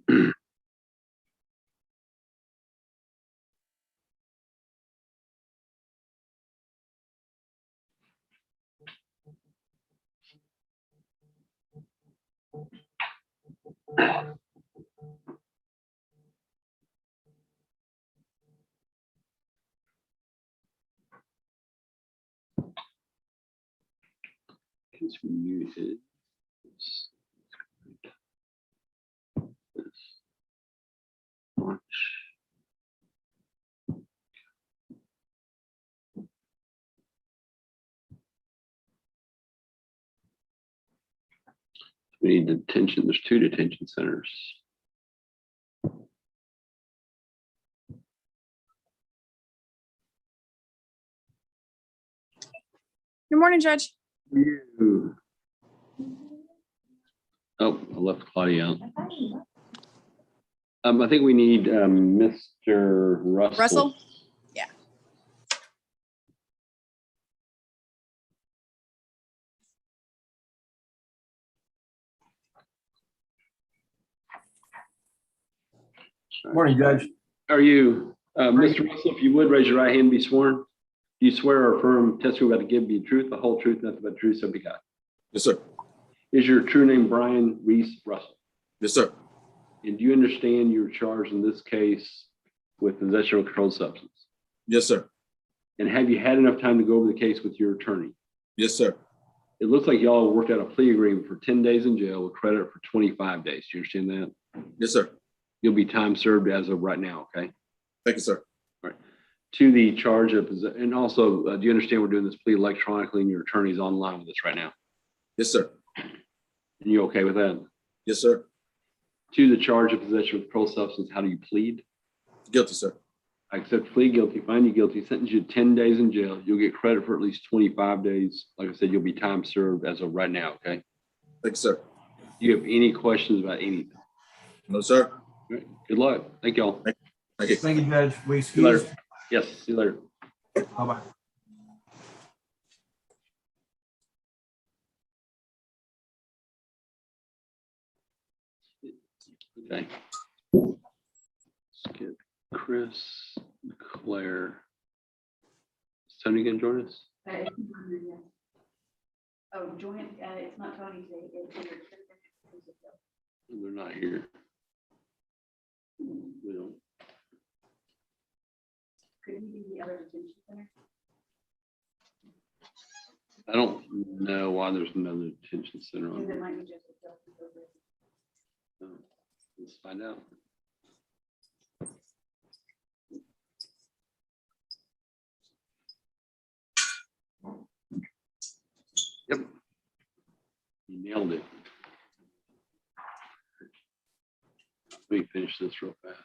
It's muted. Launch. We need detention. There's 2 detention centers. Good morning, Judge. You. Oh, I left Claudia out. I think we need Mr. Russell. Russell? Yeah. Morning, Judge. How are you? Mr. Russell, if you would raise your right hand and be sworn. Do you swear or affirm testimony about to give be the truth, the whole truth, nothing but the truth, so be God? Yes, sir. Is your true name Brian Reese Russell? Yes, sir. And do you understand you're charged in this case with possession of a controlled substance? Yes, sir. And have you had enough time to go over the case with your attorney? Yes, sir. It looks like y'all worked out a plea agreement for 10 days in jail with credit for 25 days. Do you understand that? Yes, sir. You'll be time served as of right now, okay? Thank you, sir. All right. To the charge of, and also, do you understand we're doing this plea electronically and your attorney's online with us right now? Yes, sir. And you okay with that? Yes, sir. To the charge of possession of controlled substance, how do you plead? Guilty, sir. I accept plea guilty, find you guilty, sentence you to 10 days in jail. You'll get credit for at least 25 days. Like I said, you'll be time served as of right now, okay? Thank you, sir. Do you have any questions about anything? No, sir. All right. Good luck. Thank y'all. Thank you. Thank you, Judge. We See you later. excuse. Yes, see you later. Bye-bye. Okay. Let's get Chris, Claire. Is Tony gonna join us? Oh, joint, it's not Tony today. They're not here. We don't. Could he be the other detention center? I don't know why there's another detention center Because on. it might be just a Justice over. Let's find out. Yep. You nailed it. Let me finish this real fast.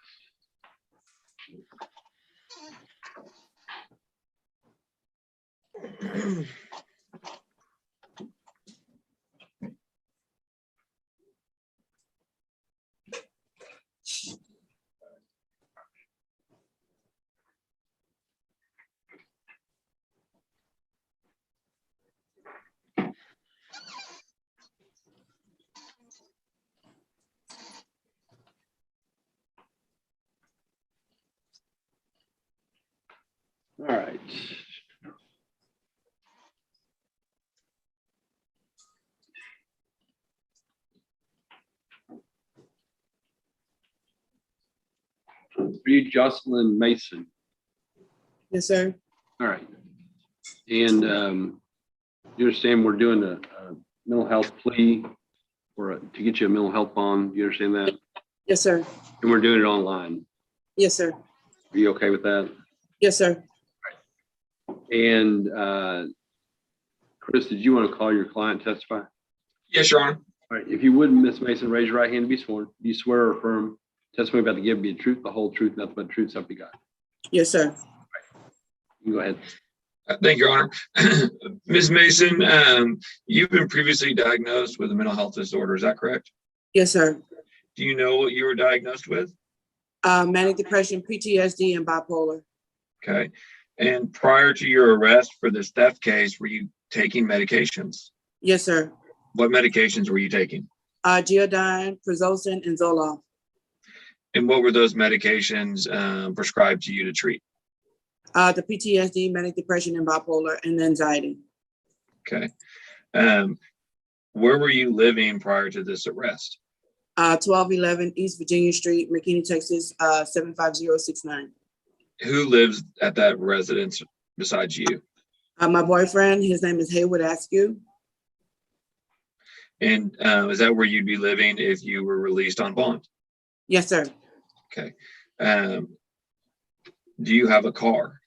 All right. Are you Jocelyn Mason? Yes, sir. All right. And you understand we're doing a mental health plea to get you a mental health bond. You understand that? Yes, sir. And we're doing it online. Yes, sir. Are you okay with that? Yes, sir. And Chris, did you want to call your client and testify? Yes, Your Honor. All right. If you would, Ms. Mason, raise your right hand to be sworn. Do you swear or affirm testimony about to give be the truth, the whole truth, nothing but the truth, so help you God? Yes, sir. You go ahead. Thank you, Your Honor. Ms. Mason, you've been previously diagnosed with a mental health disorder. Is that correct? Yes, sir. Do you know what you were diagnosed with? Manic depression, PTSD, and bipolar. Okay. And prior to your arrest for this theft case, were you taking medications? Yes, sir. What medications were you taking? Geodine, Prazosin, and Zoloft. And what were those medications prescribed to you to treat? The PTSD, manic depression, and bipolar, and anxiety. Okay. Where were you living prior to this arrest? 1211 East Virginia Street, McKinney, Texas, 75069. Who lives at that residence besides you? My boyfriend, his name is Haywood Askew. And is that where you'd be living if you were released on bond? Yes, sir. Okay. Do you have a car?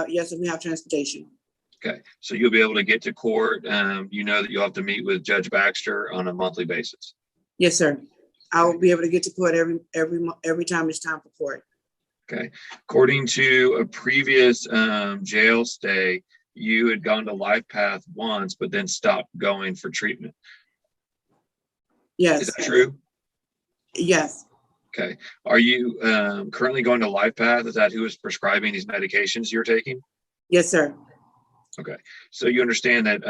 Yes, and we have transportation. Okay. So you'll be able to get to court. You know that you'll have to meet with Judge Baxter on a monthly basis. Yes, sir. I will be able to get to court every time it's time for court. Okay. According to a previous jail stay, you had gone to Life Path once, but then stopped going for treatment. Yes. Is that true? Yes. Okay. Are you currently going to Life Path? Is that who is prescribing these medications you're taking? Yes, sir. Okay. So you understand that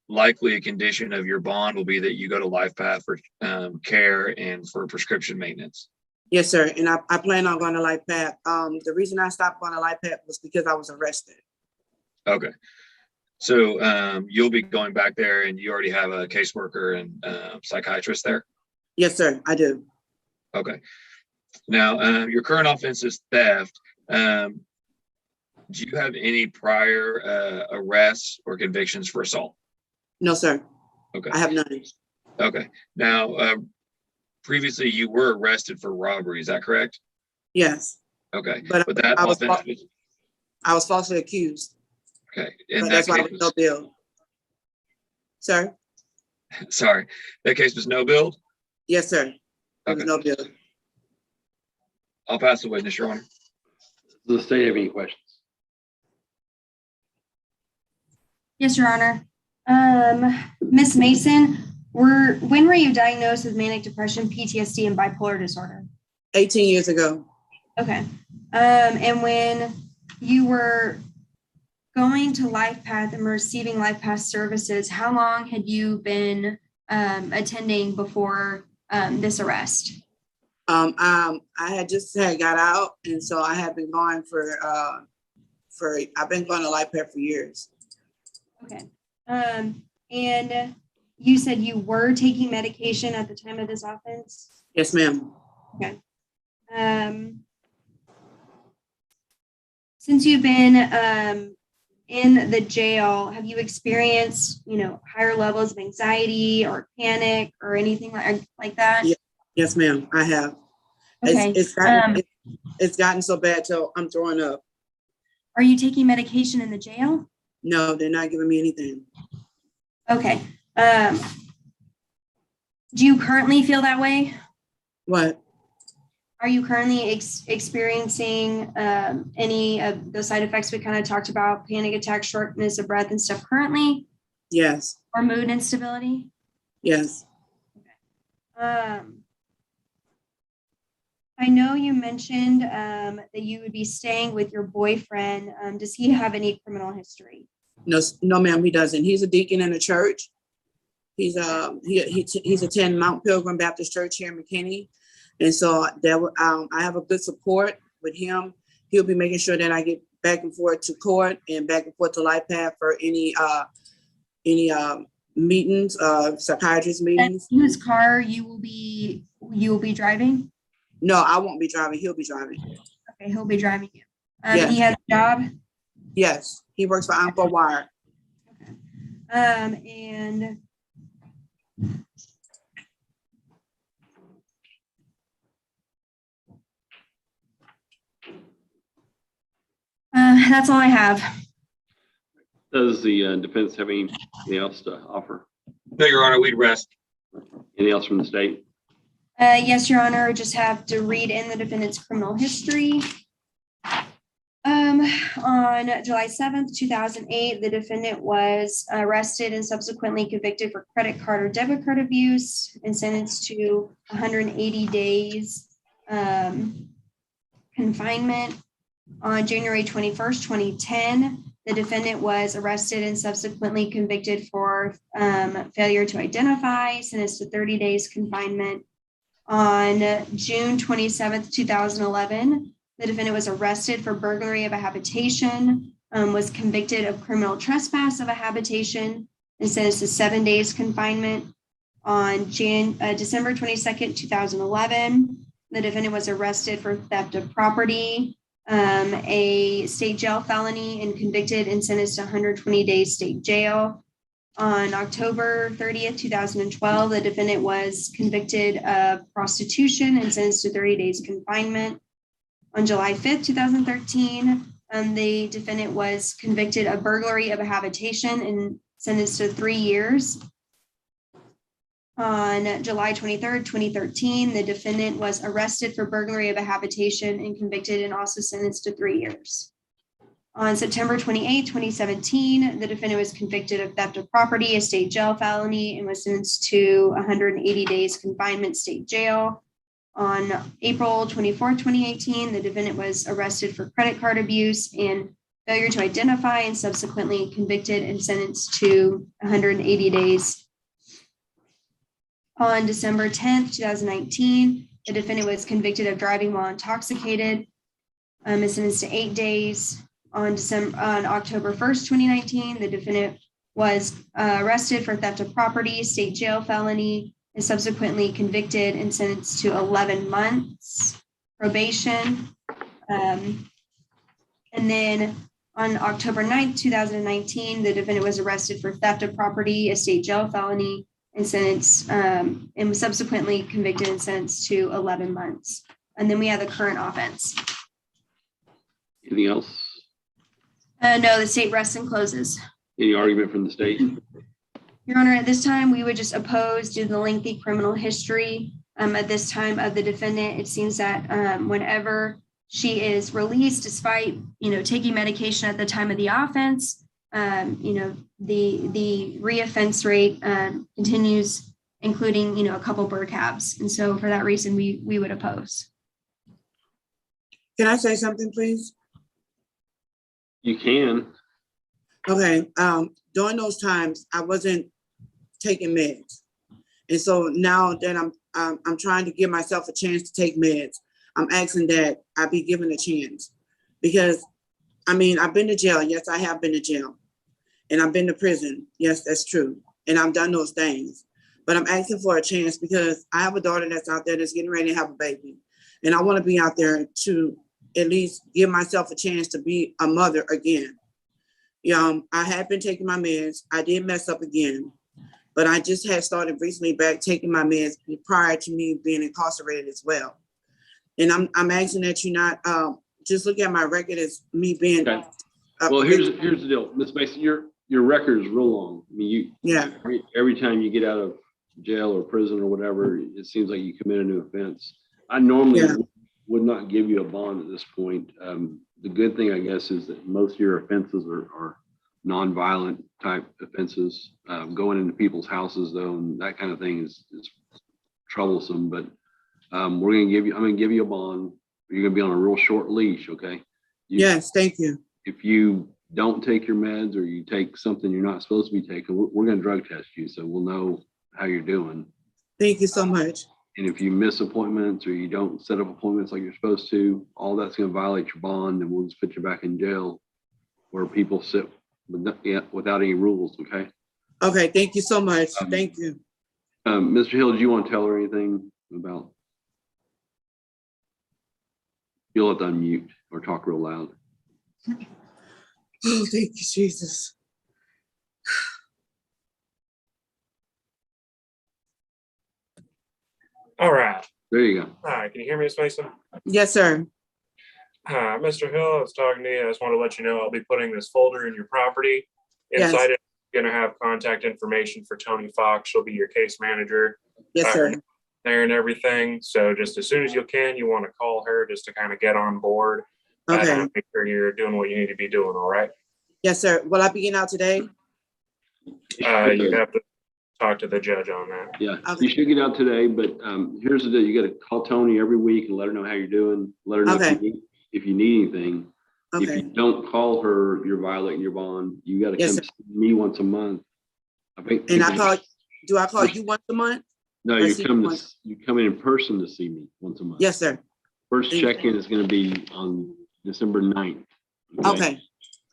likely a condition of your bond will be that you go to Life Path for care and for prescription maintenance. Yes, sir. And I plan on going to Life Path. The reason I stopped going to Life Path was because I was arrested. Okay. So you'll be going back there and you already have a caseworker and psychiatrist there? Yes, sir. I do. Okay. Now, your current offense is theft. Do you have any prior arrests or convictions for assault? No, sir. Okay. I have none. Okay. Now, previously you were arrested for robbery. Is that correct? Yes. Okay. But that I was offense falsely accused. okay. But And that's that why case there was no bill. Sir? sorry, that case was no bill? Yes, sir. There was Okay. no bill. I'll pass the witness, Your Honor. Does the state have any questions? Yes, Your Honor. Ms. Mason, when were you diagnosed with manic depression, PTSD, and bipolar disorder? 18 years ago. Okay. And when you were going to Life Path and receiving Life Path services, how long had you been attending before this arrest? I had got out, and so I have been going I've been going to Life Path for years. Okay. And you said you were taking medication at the time of this offense? Yes, ma'am. Okay. Since you've been in the jail, have you experienced, higher levels of anxiety or panic or anything like that? Yeah. Yes, ma'am. I have. Okay. It's gotten so bad till I'm throwing up. Are you taking medication in the jail? No, they're not giving me anything. Okay. Do you currently feel that way? What? Are you currently experiencing any of the side effects we kind of talked about, panic attacks, shortness of breath and stuff currently? Yes. Or mood instability? Yes. I know you mentioned that you would be staying with your boyfriend. Does he have any criminal history? No, ma'am, he doesn't. He's a deacon in a church. He's attending Mount Pilgrim Baptist Church here in McKinney. And so I have a good support with him. He'll be making sure that I get back and forth to court and back and forth to Life Path for any meetings, psychiatrist meetings. And whose car you will be driving? No, I won't be driving. He'll be driving. Okay, he'll be driving you. Yes. He has a job? Yes, he works for Encore Wire. And that's all I have. Does the defense have anything else to offer? No, Your Honor, we'd rest. Anything else from the state? Yes, Your Honor, just have to read in the defendant's criminal history. On July 7th, 2008, the defendant was arrested and subsequently convicted for credit card or debit card abuse and sentenced to 180 days confinement. On January 21st, 2010, the defendant was arrested and subsequently convicted for failure to identify, sentenced to 30 days confinement. On June 27th, 2011, the defendant was arrested for burglary of a habitation, was convicted of criminal trespass of a habitation, and sentenced to 7 days confinement. On December 22nd, 2011, the defendant was arrested for theft of property, a state jail felony, and convicted and sentenced to 120 days state jail. On October 30th, 2012, the defendant was convicted of prostitution and sentenced to 30 days confinement. On July 5th, 2013, the defendant was convicted of burglary of a habitation and sentenced to 3 years. On July 23rd, 2013, the defendant was arrested for burglary of a habitation and convicted and also sentenced to 3 years. On September 28, 2017, the defendant was convicted of theft of property, a state jail felony, and was sentenced to 180 days confinement state jail. On April 24, 2018, the defendant was arrested for credit card abuse and failure to identify and subsequently convicted and sentenced to 180 days. On December 10th, 2019, the defendant was convicted of driving while intoxicated and sentenced to 8 days. On October 1st, 2019, the defendant was arrested for theft of property, state jail felony, and subsequently convicted and sentenced to 11 months probation. And then on October 9th, 2019, the defendant was arrested for theft of property, a state jail felony, and sentenced and was subsequently convicted and sentenced to 11 months. And then we have the current offense. Anything else? No, the state rests and closes. Any argument from the state? Your Honor, at this time, we would just oppose due to the lengthy criminal history at this time of the defendant. It seems that whenever she is released, despite taking medication at the time of the offense, the reoffense rate continues, including a couple burr cabs, and so for that reason, we would oppose. Can I say something, please? You can. Okay, during those times, I wasn't taking meds. And so now that I'm trying to give myself a chance to take meds, I'm asking that I be given a chance. Because, I've been to jail. Yes, I have been to jail. And I've been to prison. Yes, that's true. And I've done those things. But I'm asking for a chance because I have a daughter that's out there that's getting ready to have a baby. And I want to be out there to at least give myself a chance to be a mother again. I had been taking my meds. I did mess up again, but I just had started recently back taking my meds prior to me being incarcerated as well. And I'm asking that you not just look at my record as me being. Okay. Well, here's the deal, Ms. Mason. Your record is real long. Yeah. Every time you get out of jail or prison or whatever, it seems like you commit a new offense. I normally would not give you a bond at this point. The good thing, I guess, is that most of your offenses are non-violent type offenses. Going into people's houses, though, and that kind of thing is troublesome. But I'm going to give you a bond. You're going to be on a real short leash, okay? Yes, thank you. If you don't take your meds or you take something you're not supposed to be taking, we're going to drug test you, so we'll know how you're doing. Thank you so much. And if you miss appointments or you don't set up appointments like you're supposed to, all that's going to violate your bond, and we'll just put you back in jail where people sit without any rules, okay? Okay, thank you so much. Thank you. Mr. Hill, do you want to tell her anything about? You'll have to unmute or talk real loud. Oh, thank you, Jesus. All right. There you go. All right. Can you hear me, Ms. Mason? Yes, sir. Mr. Hill, I was talking to you. I just want to let you know I'll be putting this folder in your property. Yes. Inside it, you're going to have contact information for Tony Fox. She'll be your case manager. Yes, sir. There and everything. So just as soon as you can, you want to call her just to kind of get on board. Okay. Make sure you're doing what you need to be doing. All right. Yes, sir. Will I be getting out today? You have to talk to the judge on that. Yeah, Okay. you should get out today, but here's the deal. You got to call Tony every week and let her know how you're doing. Let her know if you need anything. If you Okay. don't call her, you're violating your bond. You got to Yes, come see me once a month. I think. And do I call you once a month? No, I you see come the point. you come in person to see me once a month. Yes, sir. First Thank you. check-in is gonna be on December 9th. Okay,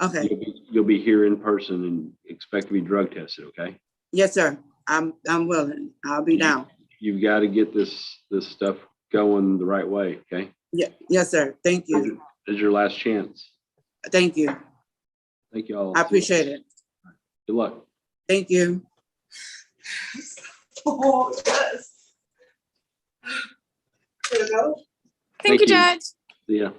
okay. You'll be here in person and expect to be drug tested, okay? Yes, sir. I'm willing. I'll be down. You've got to get this stuff going the right way, okay? Yeah, yes, sir. Thank you. This is your last chance. Thank you. Thank you all. I appreciate it. Good luck. Thank you. Oh, yes. Thank you, Judge. See ya.